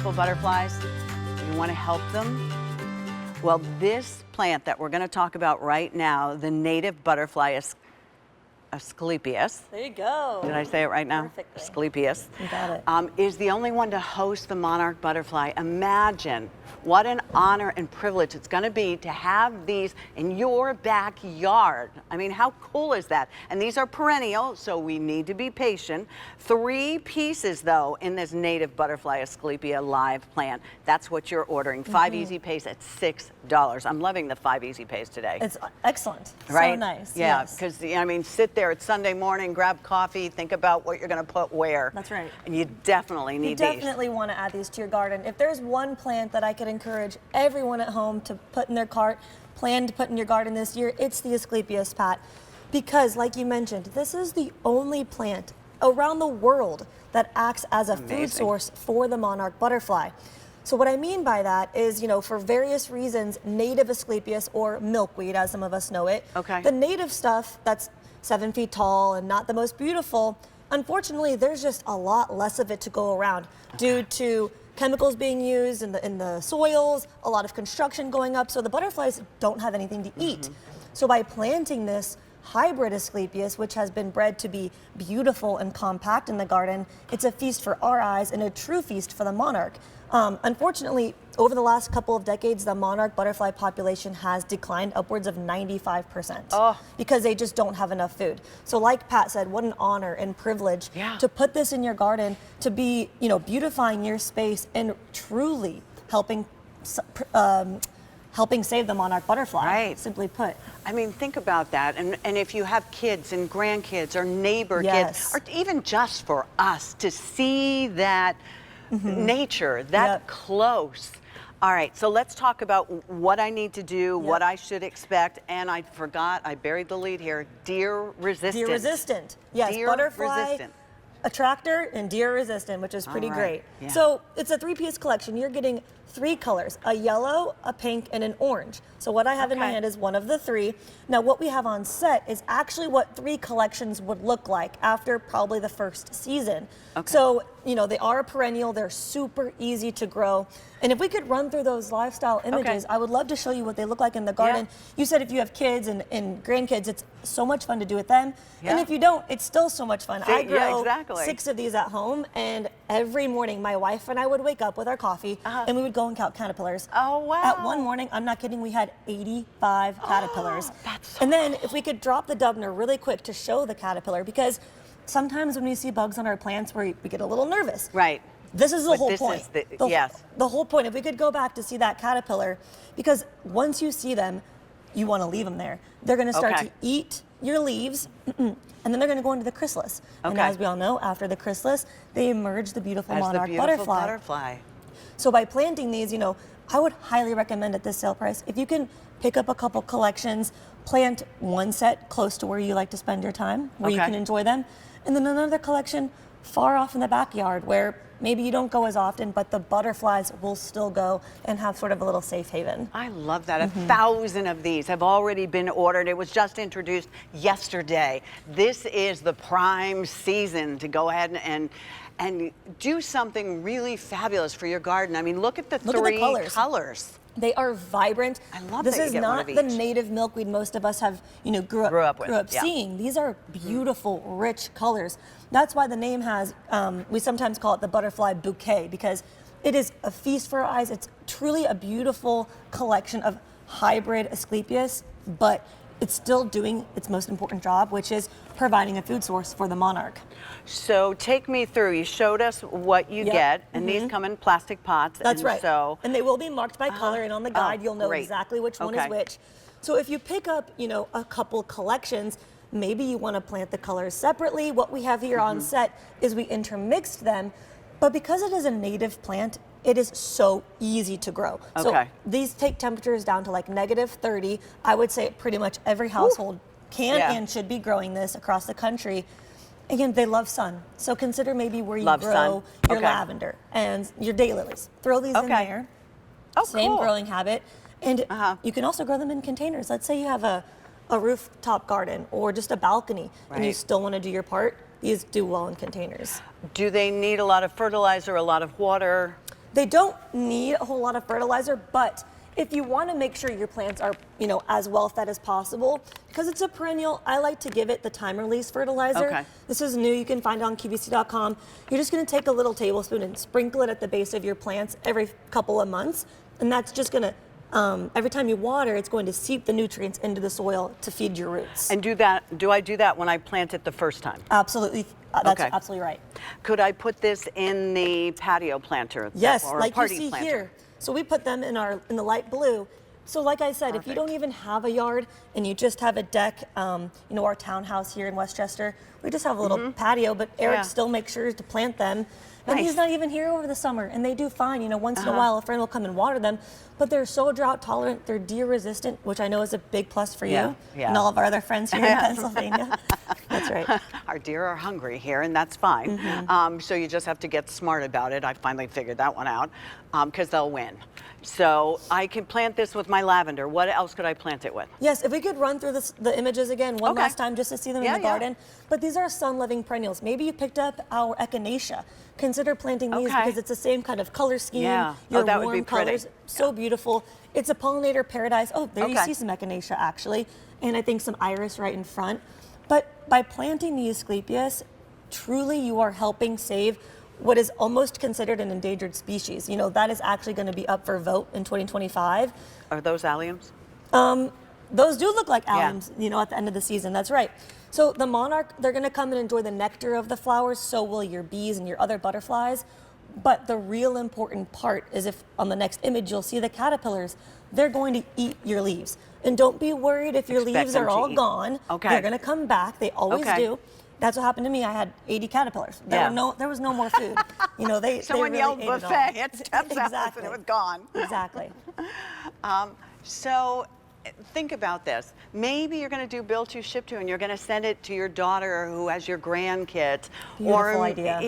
beautiful butterflies? You want to help them? Well, this plant that we're going to talk about right now, the native butterfly Asclepias. There you go. Did I say it right now? Perfectly. Asclepias. You got it. Is the only one to host the monarch butterfly. Imagine what an honor and privilege it's going to be to have these in your backyard. I mean, how cool is that? And these are perennial, so we need to be patient. 3 pieces, though, in this native butterfly Asclepia live plant. That's what you're ordering. 5 easy pays at $6. I'm loving the 5 easy pays today. It's excellent. Right? So nice. Yeah, yes. because, I mean, sit there, it's Sunday morning, grab coffee, think about what you're going to put where. That's right. And you definitely need these. You definitely want to add these to your garden. If there's one plant that I could encourage everyone at home to put in their cart, plan to put in your garden this year, it's the Asclepias, Pat. Because, like you mentioned, this is the only plant around the world that acts as a food source for the monarch butterfly. So what I mean by that is, you know, for various reasons, native Asclepias, or milkweed as some of us know it, the native stuff that's 7 feet tall and not the most beautiful, unfortunately, there's just a lot less of it to go around due to chemicals being used in the soils, a lot of construction going up, so the butterflies don't have anything to eat. So by planting this hybrid Asclepias, which has been bred to be beautiful and compact in the garden, it's a feast for our eyes and a true feast for the monarch. Unfortunately, over the last couple of decades, the monarch butterfly population has declined upwards of 95% because they just don't have enough food. So like Pat said, what an honor and privilege to put this in your garden, to be, you know, beautifying your space and truly helping save the monarch butterfly, right, simply put. I mean, think about that. And if you have kids and grandkids or neighbor kids, or even just for us to see that nature that close. All right, so let's talk about what I need to do, what I should expect. And I forgot, I buried the lead here, deer resistant. Deer resistant. Yes, deer butterfly resistant. Attractor and deer resistant, which is pretty great. So it's a 3-piece collection. You're getting 3 colors, a yellow, a pink, and an orange. So what I have in my hand is one of the 3. Now what we have on set is actually what 3 collections would look like after probably the first season. So, you know, they are a perennial, they're super easy to grow. And if we could run through those lifestyle images, I would love to show you what they look like in the garden. You said if you have kids and grandkids, it's so much fun to do with them. And if you don't, it's still so much fun. I grow 6 of these at home, and every morning my wife and I would wake up with our coffee and we would go and count caterpillars. Oh, wow. At one morning, I'm not kidding, we had 85 caterpillars. That's so and then if we could drop the Dubner really quick to show the caterpillar, because sometimes when we see bugs on our plants, we get a little nervous. Right. This is the whole point. The whole point. If we could go back to see that caterpillar, because once you see them, you want to leave them there. They're going to start to eat your leaves, and then they're going to go into the chrysalis. And as we all know, after the chrysalis, they emerge the beautiful monarch butterfly. So by planting these, you know, I would highly recommend at this sale price, if you can pick up a couple collections, plant one set close to where you like to spend your time, where you can enjoy them, and then another collection far off in the backyard where maybe you don't go as often, but the butterflies will still go and have sort of a little safe haven. I love that. 1,000 of these have already been ordered. It was just introduced yesterday. This is the prime season to go ahead and do something really fabulous for your garden. I mean, look at the 3 colors. They are vibrant. I love this that is you get not one of the each. native milkweed most of us have, you know, grew up seeing. These are beautiful, rich colors. That's why the name has, we sometimes call it the butterfly bouquet, because it is a feast for our eyes. It's truly a beautiful collection of hybrid Asclepias, but it's still doing its most important job, which is providing a food source for the monarch. So take me through. You showed us what you get, and these come in plastic pots. That's right. So, and they will be marked by color, and on the guide you'll know exactly which one is which. So if you pick up, you know, a couple collections, maybe you want to plant the colors separately. What we have here on set is we intermixed them, but because it is a native plant, it is so easy to grow. So these take temperatures down to like -30. I would say pretty much every household can and should be growing this across the country. Again, they love sun. So consider maybe where you grow your lavender and your daylilies. Throw these in there. Same growing habit. And you can also grow them in containers. Let's say you have a rooftop garden or just a balcony and you still want to do your part. These do well in containers. Do they need a lot of fertilizer, a lot of water? They don't need a whole lot of fertilizer, but if you want to make sure your plants are, as well fed as possible, because it's a perennial, I like to give it the time release fertilizer. Okay. This is new. You can find it on QVC.com. You're just going to take a little tablespoon and sprinkle it at the base of your plants every couple of months, and that's just going to, every time you water, it's going to seep the nutrients into the soil to feed your roots. And do I do that when I plant it the first time? Absolutely. That's Okay. absolutely right. Could I put this in the patio planter? Yes, or a like you party see planter? here. So we put them in the light blue. So like I said, if you Perfect. don't even have a yard and you just have a deck, our townhouse here in Westchester, we just have a little patio, but Eric Yeah. still makes sure to plant them. And Nice. he's not even here over the summer, and they do fine. Once in a while, a friend will come and water them, but they're so drought tolerant. They're deer resistant, which I know is a big plus for you Yeah. and all of our other friends here in Pennsylvania. That's right. Our deer are hungry here, and that's fine. So you just have to get smart about it. I finally figured that one out, because they'll win. So I can plant this with my lavender. What else could I plant it with? Yes, if we could run through the images again one Okay. last time just to see them in Yeah, the yeah. garden. But these are sun-loving perennials. Maybe you picked up our echinacea. Consider planting these Okay. because it's the same kind of color scheme. Yeah. Oh, Your that would warm be pretty. colors, so beautiful. It's a pollinator paradise. Oh, there you Okay. see some echinacea actually, and I think some iris right in front. But by planting the Asclepias, truly you are helping save what is almost considered an endangered species. That is actually going to be up for vote in 2025. Are those alliums? Those do look like Yeah. alliums, at the end of the season. That's right. So the monarch, they're going to come and enjoy the nectar of the flowers. So will your bees and your other butterflies. But the real important part is if on the next image you'll see the caterpillars, they're going to eat your leaves. And don't be worried if your Expect leaves them are to all eat. gone. Okay. They're going to come back. They always Okay. do. That's what happened to me. I had 80 caterpillars. Yeah. There was no more food. Someone really yelled ate it all. buffet. It steps out Exactly. and it was gone. Exactly. So think about this. Maybe you're going to do build to, ship to, and you're going to send it to your daughter who has your grandkids. Beautiful idea.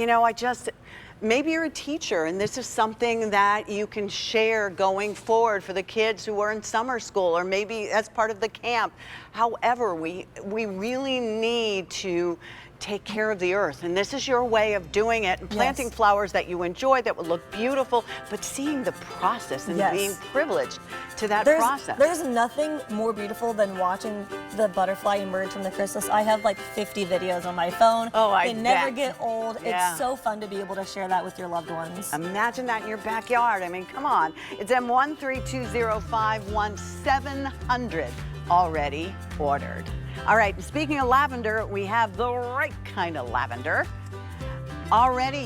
Maybe you're a teacher and this is something that you can share going forward for the kids who are in summer school, or maybe as part of the camp. However, we really need to take care of the earth, and this is your way of doing it, and planting Yes. flowers that you enjoy, that will look beautiful, but seeing the process and Yes. being privileged to that There's process. There's nothing more beautiful than watching the butterfly emerge from the chrysalis. I have like 50 videos on my phone. Oh, I They never bet. get old. Yeah. It's so fun to be able to share that with your loved ones. Imagine that in your backyard. I mean, come on. It's M132051700 already ordered. All right, speaking of lavender, we have the right kind of lavender. Already